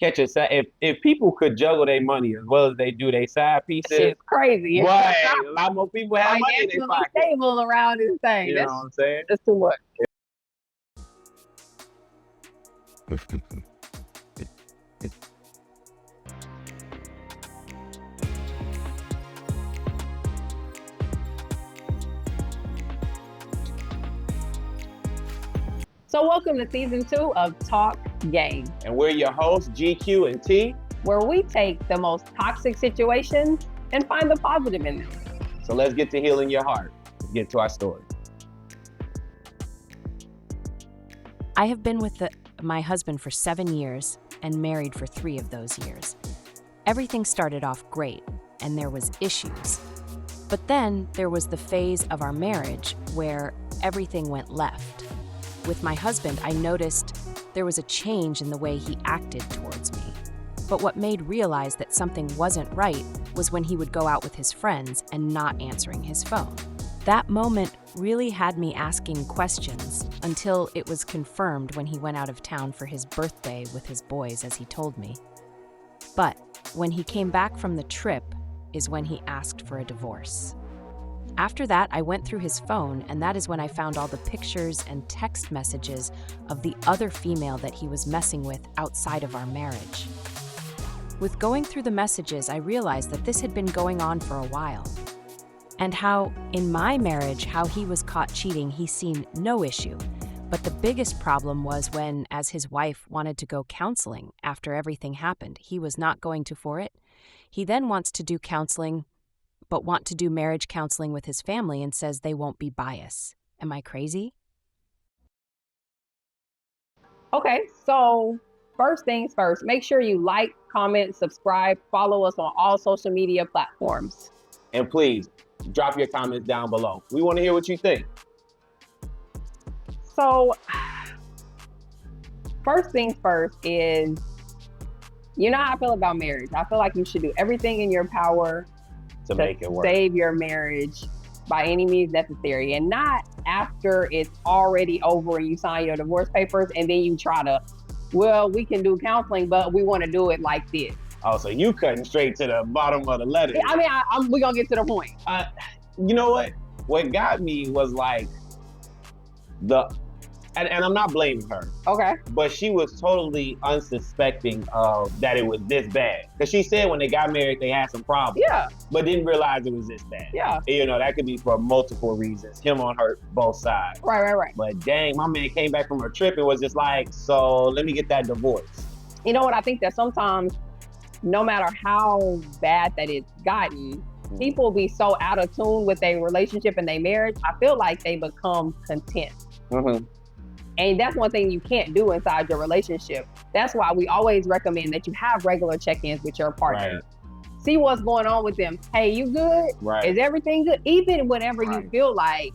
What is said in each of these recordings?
catch a side. If people could juggle their money as well as they do their side pieces, Shit's crazy. right? A lot more people have money in their pocket. Stable around this thing. You know what I'm saying? That's too much. So welcome to season 2 of Talk Game. And we're your hosts, GQ and T, where we take the most toxic situations and find the positive in them. So let's get to healing your heart. Let's get to our story. I have been with my husband for 7 years and married for 3 of those years. Everything started off great and there was issues. But then there was the phase of our marriage where everything went left. With my husband, I noticed there was a change in the way he acted towards me. But what made realize that something wasn't right was when he would go out with his friends and not answering his phone. That moment really had me asking questions until it was confirmed when he went out of town for his birthday with his boys, as he told me. But when he came back from the trip is when he asked for a divorce. After that, I went through his phone, and that is when I found all the pictures and text messages of the other female that he was messing with outside of our marriage. With going through the messages, I realized that this had been going on for a while. And how, in my marriage, how he was caught cheating, he seen no issue. But the biggest problem was when, as his wife wanted to go counseling after everything happened, he was not going for it. He then wants to do counseling, but want to do marriage counseling with his family and says they won't be biased. Am I crazy? Okay, so first things first, make sure you like, comment, subscribe, follow us on all social media platforms. And please, drop your comments down below. We want to hear what you think. So, first things first is, you know how I feel about marriage. I feel like you should do everything in your power to make it work. Save your marriage by any means necessary, and not after it's already over and you sign your divorce papers and then you try to, well, we can do counseling, but we want to do it like this. Oh, so you cutting straight to the bottom of the letter. Yeah, I mean, we're going to get to the point. You know what? What got me was like and I'm not blaming her. Okay. But she was totally unsuspecting of that it was this bad. Because she said when they got married, they had some problems. Yeah. But didn't realize it was this bad. Yeah. You know, that could be for multiple reasons. Him on her, both sides. Right. But dang, my man came back from a trip and was just like, so let me get that divorce. You know what? I think that sometimes, no matter how bad that it's gotten, people be so out of tune with their relationship and their marriage, I feel like they become content. Mm-hmm. And that's one thing you can't do inside your relationship. That's why we always recommend that you have regular check-ins with your partner. Right. See what's going on with them. Hey, you good? Right. Is everything good? Even whenever you feel like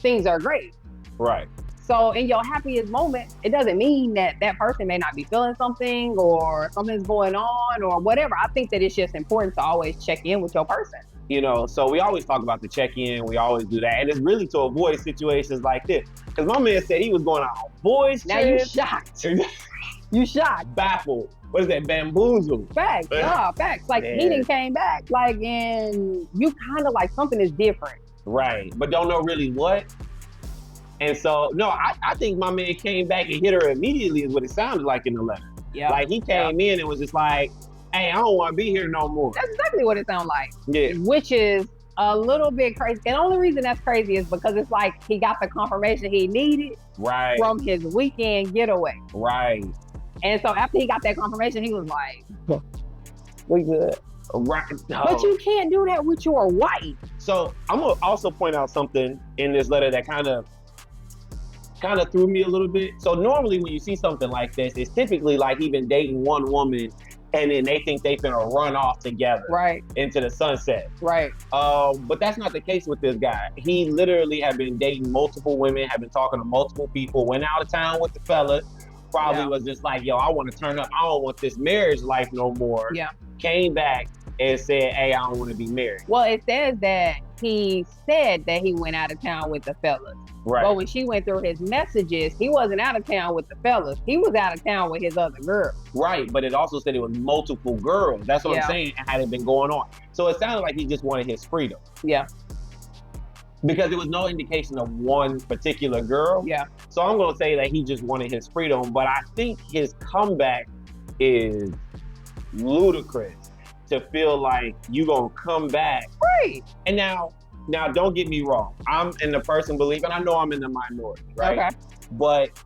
things are great. Right. So in your happiest moment, it doesn't mean that that person may not be feeling something or something's going on or whatever. I think that it's just important to always check in with your person. You know, so we always talk about the check-in. We always do that. And it's really to avoid situations like this. Because my man said he was going on a boys trip. Now you shocked. You shocked. Baffled. What is that? Bamboozled. Facts. Yeah, facts. Like, he didn't came back. Like, and you kind of like something is different. Right. But don't know really what. And so, no, I think my man came back and hit her immediately is what it sounded like in the letter. Yeah. Like, he came in and was just like, hey, I don't want to be here no more. That's exactly what it sounded like. Yeah. Which is a little bit crazy. And the only reason that's crazy is because it's like he got the confirmation he needed from his weekend getaway. Right. And so after he got that confirmation, he was like, we good. Right. No. But you can't do that with your wife. So I'm going to also point out something in this letter that kind of threw me a little bit. So normally when you see something like this, it's typically like he been dating one woman and then they think they finna run off together into the sunset. Right. But that's not the case with this guy. He literally had been dating multiple women, had been talking to multiple people, went out of town with the fella, probably was just like, yo, I want to turn up. I don't want this marriage life no more. Yeah. Came back and said, hey, I don't want to be married. Well, it says that he said that he went out of town with the fellas. Right. But when she went through his messages, he wasn't out of town with the fellas. He was out of town with his other girl. Right, but it also said it was multiple girls. That's what I'm saying, and had it been going on. So it sounded like he just wanted his freedom. Yeah. Because there was no indication of one particular girl. Yeah. So I'm going to say that he just wanted his freedom, but I think his comeback is ludicrous to feel like you going to come back. Right. And now don't get me wrong. I'm in the person believing, I know I'm in the minority, right? Okay. But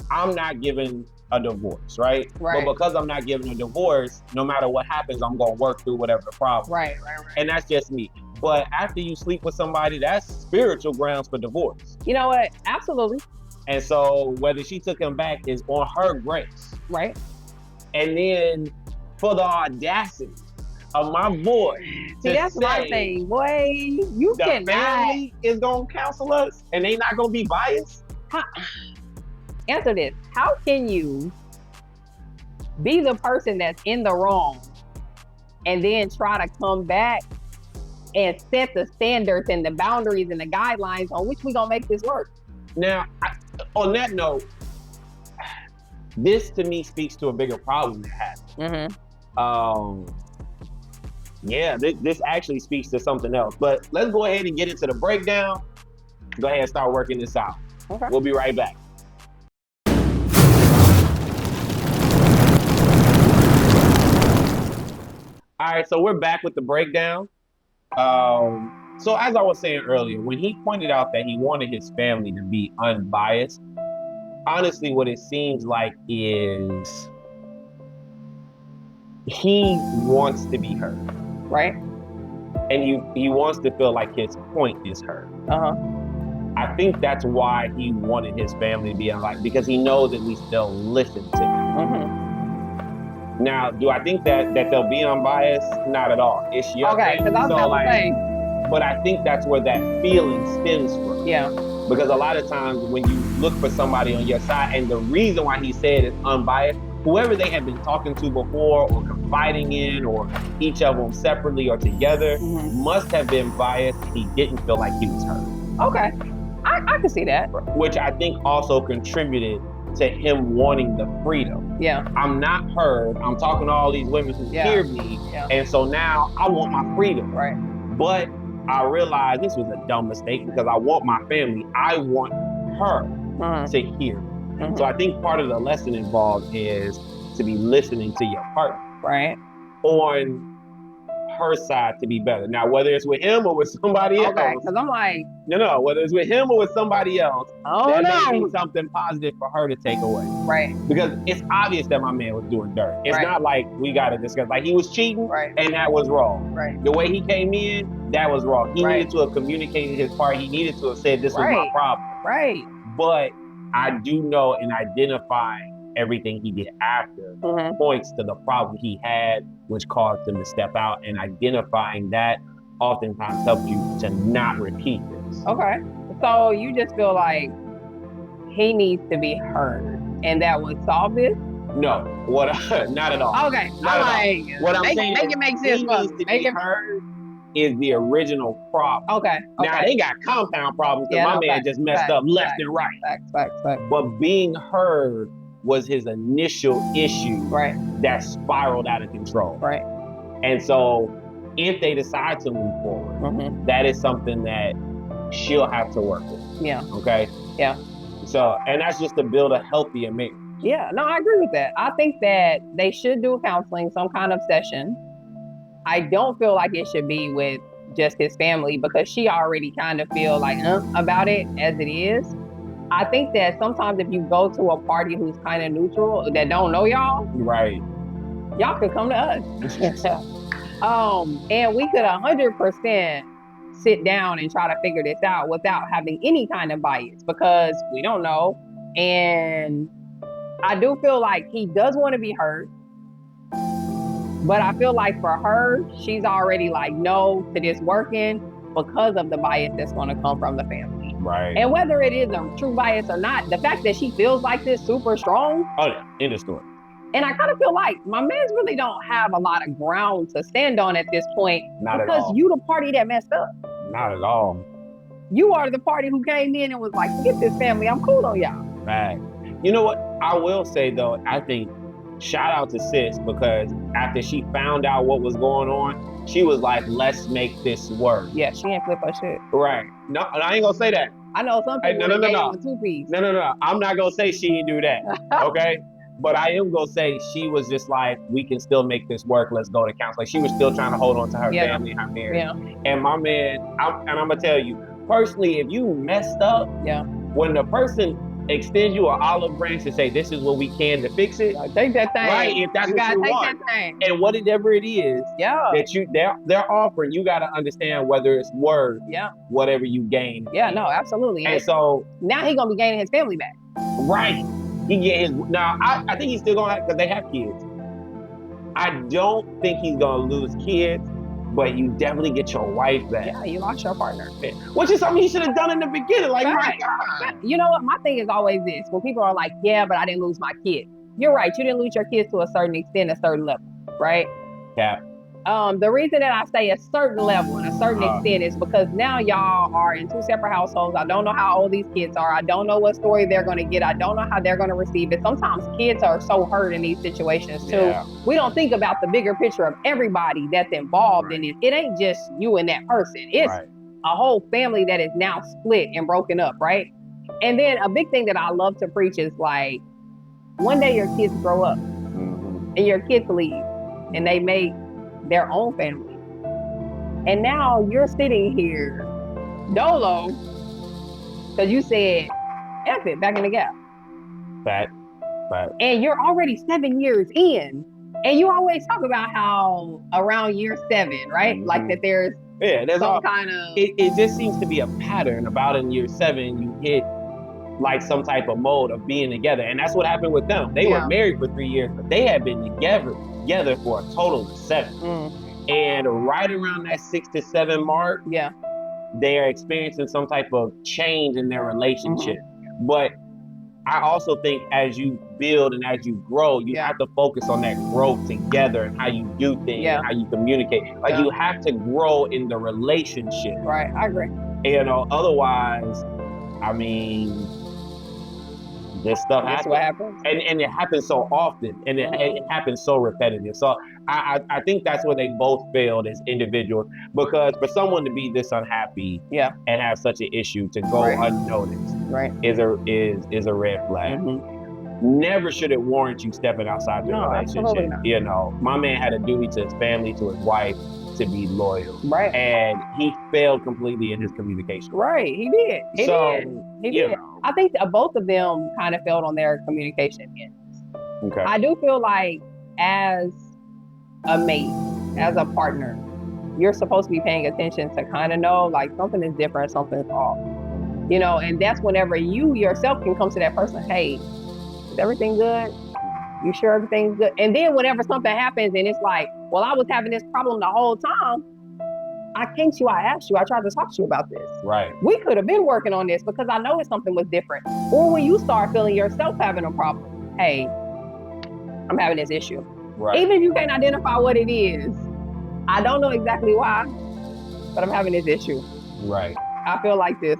I'm not giving a divorce, right? Right. But because I'm not giving a divorce, no matter what happens, I'm going to work through whatever the problem. Right. And that's just me. But after you sleep with somebody, that's spiritual grounds for divorce. You know what? Absolutely. And so whether she took him back is on her grace. Right. And then for the audacity of my boy See, that's my thing, boy. You the cannot. family is going to counsel us and they not going to be biased? Answer this. How can you be the person that's in the wrong and then try to come back and set the standards and the boundaries and the guidelines on which we're going to make this work? Now, on that note, this to me speaks to a bigger problem that happened. This actually speaks to something else. But let's go ahead and get into the breakdown. Go ahead and start working this out. Okay. We'll be right back. All right, so we're back with the breakdown. So as I was saying earlier, when he pointed out that he wanted his family to be unbiased, honestly, what it seems like is he wants to be heard. Right. And he wants to feel like his point is heard. I think that's why he wanted his family to be unbiased, because he knows at least they'll listen to him. Now, do I think that they'll be unbiased? Not at all. It's your okay, because I was about to say. But I think that's where that feeling stems from. Yeah. Because a lot of times when you look for somebody on your side, and the reason why he said it's unbiased, whoever they have been talking to before or confiding in, or each of them separately or together, must have been biased. He didn't feel like he was heard. Okay. I can see that. Which I think also contributed to him wanting the freedom. Yeah. I'm not heard. I'm talking to all these women who hear me. Yeah. And so now I want my freedom. Right. But I realized this was a dumb mistake because I want my family. I want her to hear. So I think part of the lesson involved is to be listening to your partner. Right. On her side to be better. Now, whether it's with him or with somebody else. Okay, because I'm like. No, whether it's with him or with somebody else, that may be something positive for her to take away. Right. Because it's obvious that my man was doing dirt. It's not like we got to discuss. Like, he was cheating, and that was wrong. Right. The way he came in, that was wrong. He needed to have communicated his part. He needed to have said, this was my problem. Right. But I do know and identify everything he did after points to the problem he had, which caused him to step out, and identifying that oftentimes helps you to not repeat this. Okay. So you just feel like he needs to be heard and that would solve this? No, not at all. Okay. Not at all. What I'm saying make it make sense. He needs to be heard is the original problem. Okay. Now they got compound problems because my man just messed up left and right. Facts. But being heard was his initial issue that spiraled out of control. Right. And so if they decide to move forward, that is something that she'll have to work with. Yeah. Okay? Yeah. So, and that's just to build a healthier marriage. Yeah, no, I agree with that. I think that they should do counseling, some kind of session. I don't feel like it should be with just his family because she already kind of feel like about it as it is. I think that sometimes if you go to a party who's kind of neutral, that don't know y'all, y'all could come to us. And we could 100% sit down and try to figure this out without having any kind of bias because we don't know. And I do feel like he does want to be heard, but I feel like for her, she's already like no to this working because of the bias that's going to come from the family. Right. And whether it is a true bias or not, the fact that she feels like this super strong. Oh yeah, end of story. And I kind of feel like my mans really don't have a lot of ground to stand on at this point. Not because at all. you the party that messed up. Not at all. You are the party who came in and was like, forget this family, I'm cool on y'all. Right. You know what? I will say though, I think shout out to sis because after she found out what was going on, she was like, let's make this work. Yeah, she ain't flip her shit. Right. No, I ain't gonna say that. I know some Hey, people no. gave him a 2-piece. No. I'm not gonna say she didn't do that. Okay. But I am gonna say she was just like, we can still make this work. Let's go to counsel. Like she was still trying to hold on to her family and her marriage. Yeah. And my man, I'm gonna tell you personally, if you messed up, when the person extends you an olive branch and say, this is what we can to fix it. Take that thing. Right, if that's what you want. That thing. And whatever it is that they're offering, you gotta understand whether it's worth whatever you gain. Yeah, no, absolutely. And so now he's gonna be gaining his family back. Right. He get his now I think he's still gonna have because they have kids. I don't think he's gonna lose kids, but you definitely get your wife back. Yeah, you lost your partner. Which is something he should have done in the beginning. Like, my God. You know what? My thing is always this. When people are like, yeah, but I didn't lose my kids. You're right. You didn't lose your kids to a certain extent, a certain level, right? Yeah. The reason that I say a certain level and a certain extent is because now y'all are in 2 separate households. I don't know how old these kids are. I don't know what story they're going to get. I don't know how they're going to receive it. Sometimes kids are so hurt in these situations too. Yeah. We don't think about the bigger picture of everybody that's involved in it. It ain't just you and that person. It's a whole family that is now split and broken up, right? And then a big thing that I love to preach is like, one day your kids grow up and your kids leave and they make their own family. And now you're sitting here dolo because you said, F it, back in the gap. Fact. And you're already 7 years in. And you always talk about how around year 7, right? Like that there's some kind of... It just seems to be a pattern. About in year 7, you hit like some type of mode of being together. And that's what happened with them. They were married for 3 years, but they had been together for a total of 7. And right around that 6 to 7 mark, they are experiencing some type of change in their relationship. But I also think as you build and as you grow, you have to focus on that growth together and how you do things, and how you communicate. Like you have to grow in the relationship. Right, I agree. You know, otherwise, I mean, this stuff happens. That's what happens. And it happens so often, and it happens so repetitive. So I think that's where they both failed as individuals, because for someone to be this unhappy and have such an issue to go unnoticed is a red flag. Never should it warrant you stepping outside the relationship. You know, my man had a duty to his family, to his wife, to be loyal. Right. And he failed completely in his communication. Right, he did. He did. Know. I think both of them kind of failed on their communication. Okay. I do feel like as a mate, as a partner, you're supposed to be paying attention to kind of know like something is different, something's off. You know, and that's whenever you yourself can come to that person, hey, is everything good? You sure everything's good? And then whenever something happens and it's like, well, I was having this problem the whole time. I came to you, I asked you, I tried to talk to you about this. Right. We could have been working on this because I noticed something was different. Or when you start feeling yourself having a problem, hey, I'm having this issue. Right. Even if you can't identify what it is, I don't know exactly why, but I'm having this issue. Right. I feel like this.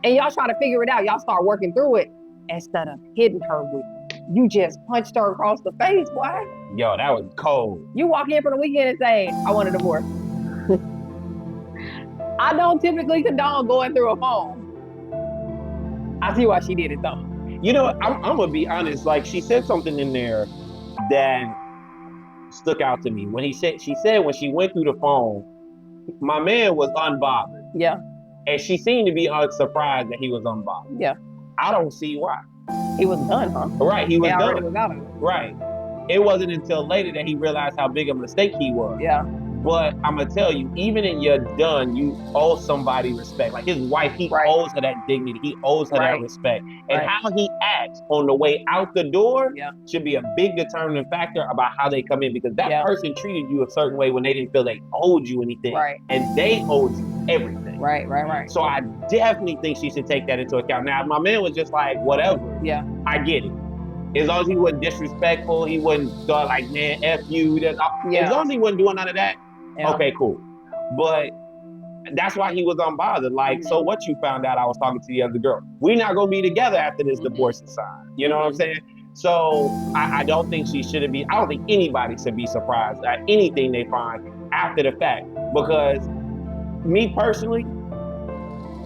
And y'all try to figure it out. Y'all start working through it instead of hitting her with it. You just punched her across the face, boy. Yo, that was cold. You walk in for the weekend and say, I want a divorce. I don't typically condone going through a phone. I see why she did it though. You know, I'm gonna be honest. Like she said something in there that stuck out to me. She said when she went through the phone, my man was unbothered. Yeah. And she seemed to be surprised that he was unbothered. Yeah. I don't see why. He was done, huh? Right, he was done. Already was out of it. Right. It wasn't until later that he realized how big a mistake he was. Yeah. But I'm gonna tell you, even in your done, you owe somebody respect. Like his wife, he owes her that dignity. He owes her that respect. And how he acts on the way out the door should be a big determining factor about how they come in, because that person treated you a certain way when they didn't feel they owed you anything. Right. And they owed you everything. Right. So I definitely think she should take that into account. Now, if my man was just like, whatever, I get it. As long as he wasn't disrespectful, he wouldn't start like, man, F you. As long as he wasn't doing none of that, okay, cool. But That's why he was unbothered. Like, so what you found out I was talking to the other girl? We're not going to be together after this divorce is signed. You know what I'm saying? So I don't think she shouldn't be. I don't think anybody should be surprised at anything they find after the fact. Because me personally,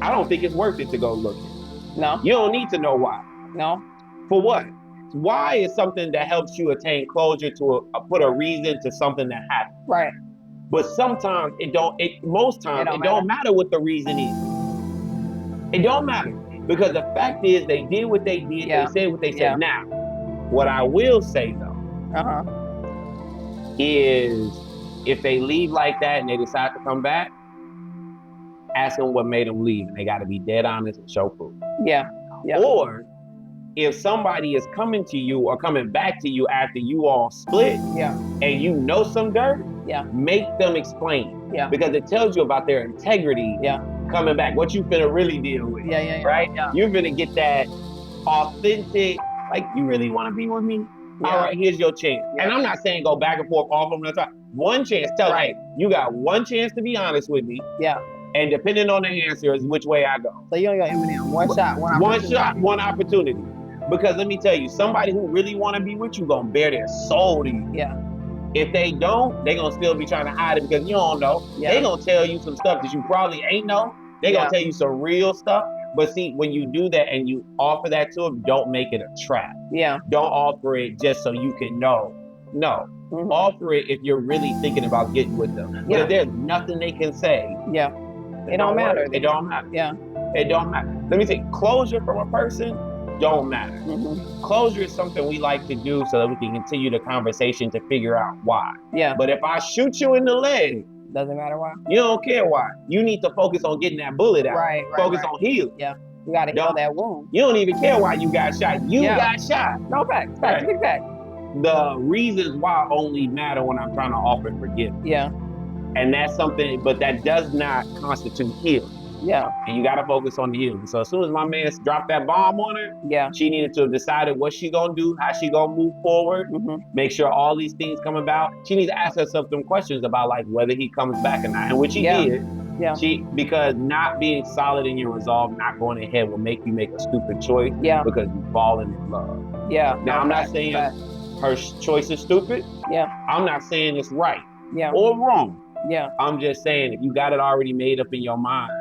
I don't think it's worth it to go looking. No. You don't need to know why. No. For what? Why is something that helps you attain closure to put a reason to something that happened. Right. But sometimes most times it don't matter what the reason is. It don't matter. Because the fact is they did what they did, they said what they said. Now, what I will say though, is if they leave like that and they decide to come back, ask them what made them leave. And they gotta be dead honest and show proof. Yeah. Or if somebody is coming to you or coming back to you after you all split, and you know some dirt, make them explain. Because it tells you about their integrity coming back, what you finna really deal with. Right? You're gonna get that authentic, like, you really wanna be with me? All right, here's your chance. And I'm not saying go back and forth all from the time. One chance, tell them, hey, you got one chance to be honest with me. And depending on the answer is which way I go. So you only got Eminem, one shot, one opportunity. Because let me tell you, somebody who really want to be with you gonna bear their soul to you. If they don't, they gonna still be trying to hide it because you don't know. They gonna tell you some stuff that you probably ain't know. They gonna tell you some real stuff. But see, when you do that and you offer that to them, don't make it a trap. Don't offer it just so you can know. No. Offer it if you're really thinking about getting with them. But if there's nothing they can say, it don't matter. It don't matter. It don't matter. Let me say, closure from a person don't matter. Closure is something we like to do so that we can continue the conversation to figure out why. But if I shoot you in the leg, doesn't matter why. You don't care why. You need to focus on getting that bullet out. Focus on healing. You gotta heal that wound. You don't even care why you got shot. You got shot. No facts. Big facts. The reasons why only matter when I'm trying to offer forgiveness. And that's something, but that does not constitute healing. And you gotta focus on the healing. So as soon as my man dropped that bomb on her, she needed to have decided what she gonna do, how she gonna move forward, make sure all these things come about. She needs to ask herself some questions about like whether he comes back or not. And what she did, because not being solid in your resolve, not going ahead will make you make a stupid choice because you've fallen in love. Now I'm not saying her choice is stupid. I'm not saying it's right or wrong. I'm just saying if you got it already made up in your mind,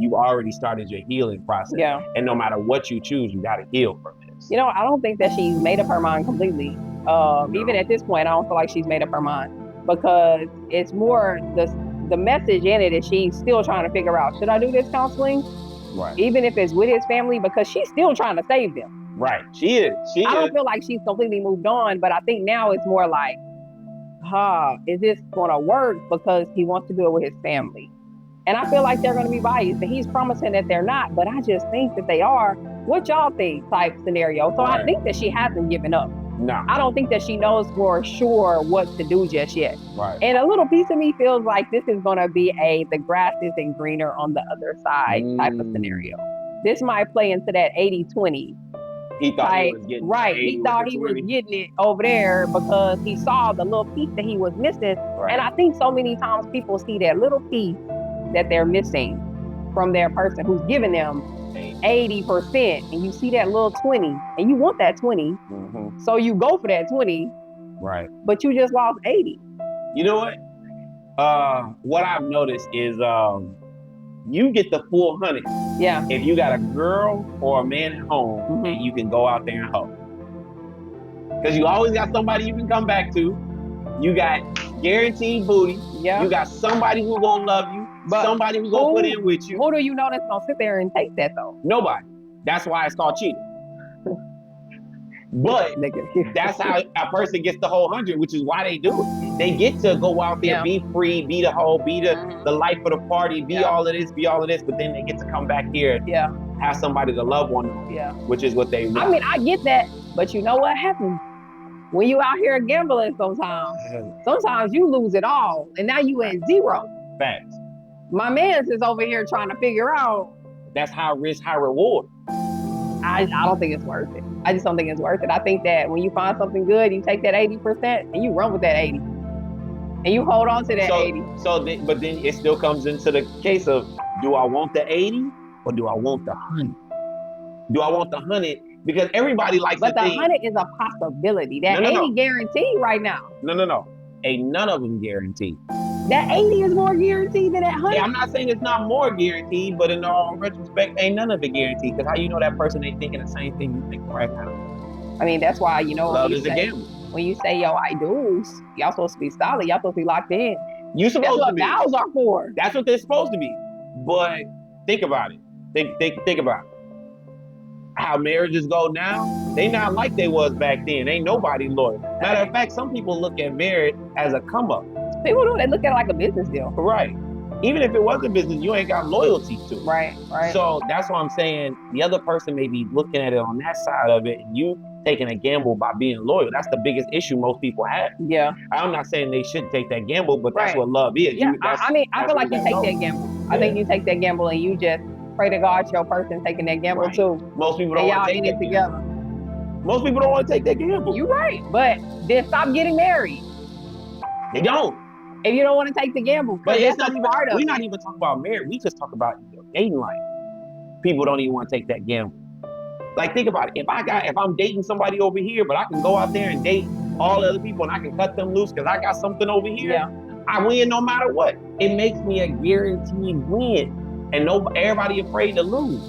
you already started your healing process. And no matter what you choose, you got to heal from this. You know, I don't think that she's made up her mind completely. Even at this point, I don't feel like she's made up her mind because it's more the message in it is she's still trying to figure out, should I do this counseling? Even if it's with his family, because she's still trying to save them. She is. I don't feel like she's completely moved on, but I think now it's more like, is this going to work because he wants to do it with his family? And I feel like they're going to be biased, and he's promising that they're not, but I just think that they are. What y'all think type scenario? So I think that she hasn't given up. No. I don't think that she knows for sure what to do just yet. And a little piece of me feels like this is going to be the grass isn't greener on the other side type of scenario. This might play into that 80-20. He thought he was getting he thought he was getting it over there because he saw the little piece that he was missing. And I think so many times people see that little piece that they're missing from their person who's giving them 80%, and you see that little 20 and you want that 20, so you go for that 20, but you just lost 80. You know what I've noticed is you get the full 100 if you got a girl or a man at home and you can go out there and hoe, because you always got somebody you can come back to. You got guaranteed booty. You got somebody who's gonna love you. But somebody who's gonna put in with you. Who do you know that's gonna sit there and take that though? Nobody. That's why it's called cheating. But that's how a person gets the whole 100, which is why they do it. They get to go out there, be free, be the whole, be the life of the party, be all of this, but then they get to come back here and have somebody to love on them, which is what they want. I mean, I get that, but you know what happens? When you out here gambling sometimes you lose it all, and now you at zero. Facts. My man's is over here trying to figure out. That's high risk, high reward. I don't think it's worth it. I just don't think it's worth it. I think that when you find something good, you take that 80% and you run with that 80. And you hold on to that 80. But then it still comes into the case of, do I want the 80 or do I want the 100? Do I want the 100? Because everybody likes But to the think. 100 is a possibility. That 80 guaranteed right now. No. Ain't none of them guaranteed. That 80 is more guaranteed than that 100. Yeah, I'm not saying it's not more guaranteed, but in all retrospect, ain't none of it guaranteed. Because how you know that person ain't thinking the same thing you think right now? I mean, that's why, you know, love is a gamble. When you say, yo, I do's, y'all supposed to be solid. Y'all supposed to be locked in. You supposed to be. That's what vows are for. That's what they're supposed to be. But think about it. Think about it. How marriages go now, they not like they was back then. Ain't nobody loyal. Matter of fact, some people look at marriage as a come up. People do. They look at it like a business deal. Right. Even if it was a business, you ain't got loyalty to it. Right. So that's why I'm saying the other person may be looking at it on that side of it, and you taking a gamble by being loyal. That's the biggest issue most people have. Yeah. I'm not saying they shouldn't take that gamble, but that's what love is. Yeah. I feel like you take that gamble. Yeah. I think you take that gamble and you just pray to God your person taking that gamble too. Most people don't want to take that together. Most people don't want to take that gamble. You're right, but then stop getting married. They don't. If you don't want to take the gamble, but it's not even part of. We're not even talking about marriage. We just talk about dating life. People don't even want to take that gamble. Like, think about it. If I'm dating somebody over here, but I can go out there and date all the other people and I can cut them loose because I got something over here, I win no matter what. It makes me a guaranteed win, and everybody afraid to lose.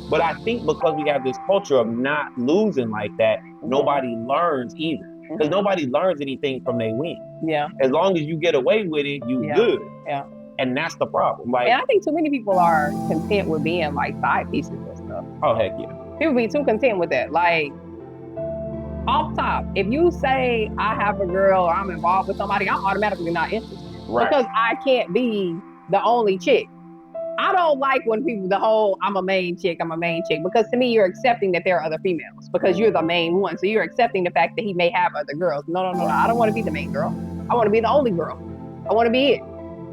But I think because we have this culture of not losing like that, nobody learns either. Because nobody learns anything from their win. Yeah. As long as you get away with it, you good. Yeah. And that's the problem. Like, and I think too many people are content with being like side pieces and stuff. Oh, heck yeah. People be too content with that. Like, off top, if you say I have a girl or I'm involved with somebody, I'm automatically not interested. Right. Because I can't be the only chick. I don't like when people, I'm a main chick, because to me, you're accepting that there are other females because you're the main one. So you're accepting the fact that he may have other girls. No. I don't want to be the main girl. I want to be the only girl. I want to be it.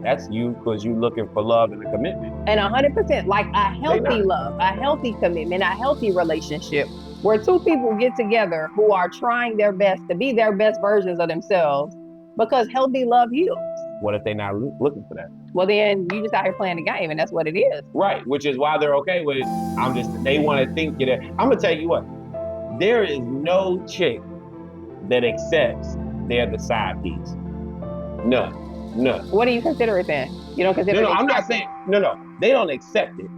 That's you because you're looking for love and a commitment. And 100%, like a healthy love, a healthy commitment, a healthy relationship where two people get together who are trying their best to be their best versions of themselves because healthy love heals. What if they're not looking for that? Well, then you just out here playing the game, and that's what it is. Right, which is why they're okay with it. They want to think that. I'm going to tell you what, there is no chick that accepts they're the side piece. None. What do you consider it then? You don't consider it? No, I'm not saying, no, they don't accept it.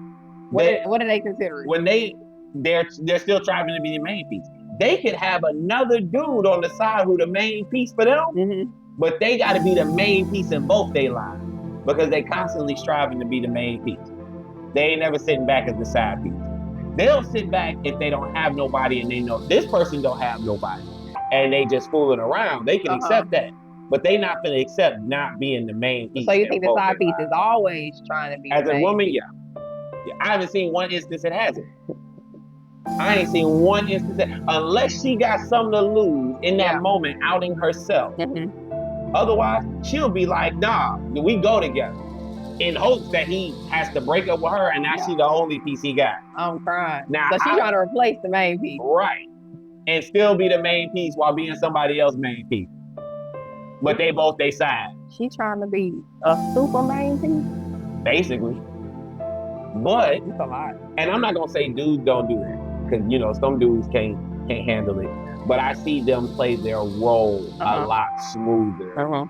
What do they consider it? When they're still striving to be the main piece. They could have another dude on the side who the main piece for them, but they got to be the main piece in both their lives because they constantly striving to be the main piece. They ain't never sitting back as the side piece. They'll sit back if they don't have nobody and they know this person don't have nobody and they just fooling around. They can accept that, but they not going to accept not being the main piece. So you think the side piece is always trying to be as the a main woman? piece? Yeah. I haven't seen one instance it hasn't. I ain't seen one instance unless she got something to lose in that moment outing herself. Otherwise, she'll be like, nah, we go together. In hopes that he has to break up with her and now she's the only piece he got. I'm crying. Now, so she's trying to replace the main piece. Right. And still be the main piece while being somebody else's main piece. But they both they side. She trying to be a super main piece? Basically. But it's a lot. And I'm not gonna say dudes don't do that. Because some dudes can't handle it. But I see them play their role a lot smoother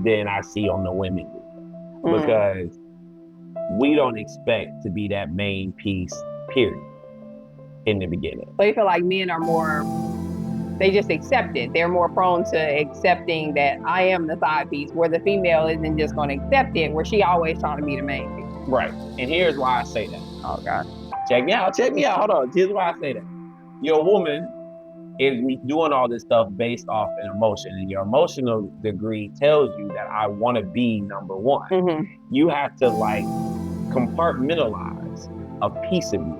than I see on the women. Because we don't expect to be that main piece, period, in the beginning. So you feel like men are more, they just accept it. They're more prone to accepting that I am the side piece, where the female isn't just going to accept it, where she always trying to be the main piece. Right. And here's why I say that. Oh, God. Check me out. Hold on. Here's why I say that. Your woman is doing all this stuff based off an emotion, and your emotional degree tells you that I want to be number one. You have to compartmentalize a piece of you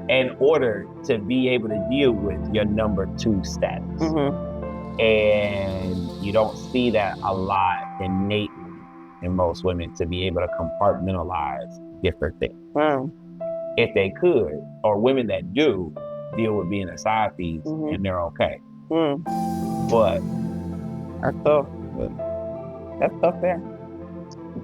in order to be able to deal with your number two status. And you don't see that a lot innately in most women to be able to compartmentalize different things. If they could, or women that do, deal with being a side piece and they're okay. But that's tough. That's tough there.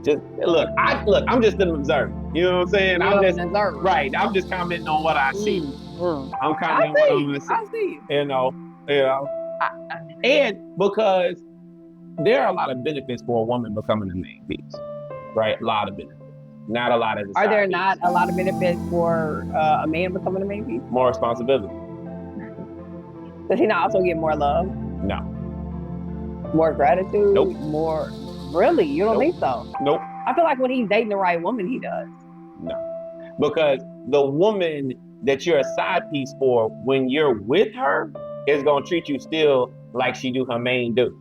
Just look, I'm just an observer. You know what I'm saying? You're I'm just an observer. right. I'm just commenting on what I see. I'm commenting on what I see. I see. You know. And because there are a lot of benefits for a woman becoming a main piece, right? A lot of benefits. Not a lot of. Are there not a lot of benefits for a man becoming a main piece? More responsibility. Does he not also get more love? No. More gratitude? Nope. More. Really? You don't think so? Nope. I feel like when he's dating the right woman, he does. No. Because the woman that you're a side piece for, when you're with her, is going to treat you still like she do her main dude.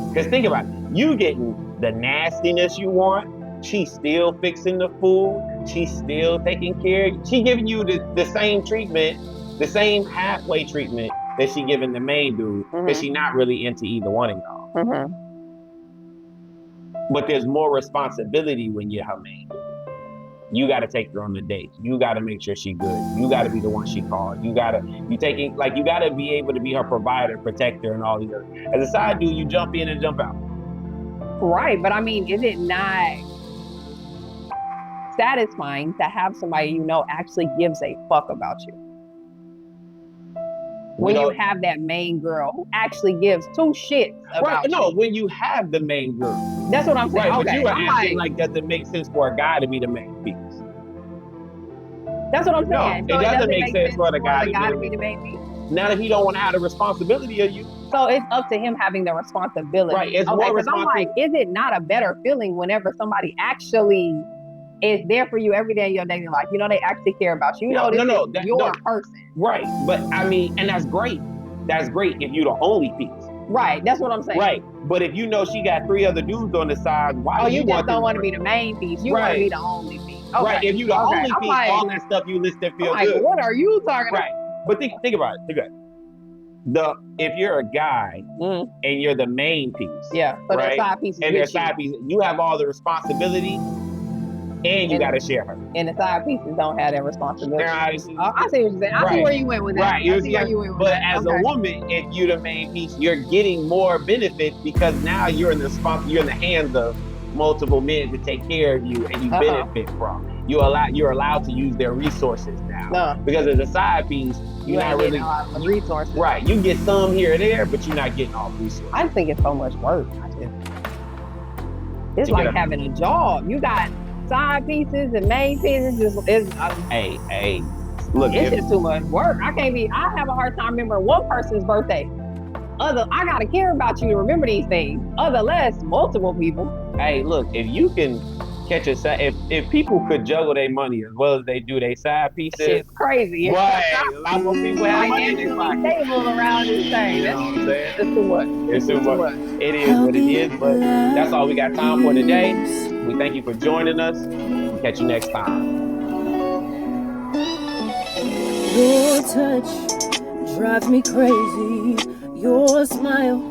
Because think about it. You getting the nastiness you want. She's still fixing the food. She's still taking care of you. She giving you the same treatment, the same halfway treatment that she giving the main dude, because she's not really into either one of y'all. But there's more responsibility when you're her main dude. You got to take her on the date. You got to make sure she's good. You got to be the one she called. You got to be able to be her provider, protector, and all these other. As a side dude, you jump in and jump out. Right, but I mean, is it not satisfying to have somebody you know actually gives a fuck about you? When you have that main girl who actually gives two shits about you. No, when you have the main girl. That's what I'm saying. Right, okay. But you are acting like does it make sense for a guy to be the main piece? That's what I'm saying. No, it doesn't make sense for the guy to be the main piece. Not if he don't want to have the responsibility of you. So it's up to him having the responsibility. Right, it's more responsibility. I'm like, is it not a better feeling whenever somebody actually is there for you every day in your dating life? You know, they actually care about you. You know, this is your person. Right, but I mean, and that's great. That's great if you're the only piece. Right, that's what I'm saying. Right, but if you know she got 3 other dudes on the side, why you just don't want to be the main piece. You want to be the only piece. Okay. Right, if you the only piece, all that stuff you listed feel good. What are you talking about? Right, but think about it. Think about it. If you're a guy and you're the main piece, so the side piece, and their side piece, you have all the responsibility. And you got to share her. And the side pieces don't have that responsibility. I see what you're saying. I see where you went with that. Right. But as a woman, if you're the main piece, you're getting more benefits because now you're in the hands of multiple men to take care of you and you benefit from. You're allowed to use their resources now. Because as a side piece, you're not really the resources. Right. You get some here or there, but you're not getting all the resources. I think it's so much work. It's like having a job. You got side pieces and main pieces look, it's just too much work. I have a hard time remembering one person's birthday. I gotta care about you to remember these things. Less multiple people. Hey, look, if you can catch a side, if people could juggle their money as well as they do their side pieces, it's crazy. Right, a lot more people have money in their pocket. They move around this thing. You know what I'm saying? It's too much. It's too much. It is what it is, but that's all we got time for today. We thank you for joining us. We'll catch you next time. Your touch drives me crazy. Your smile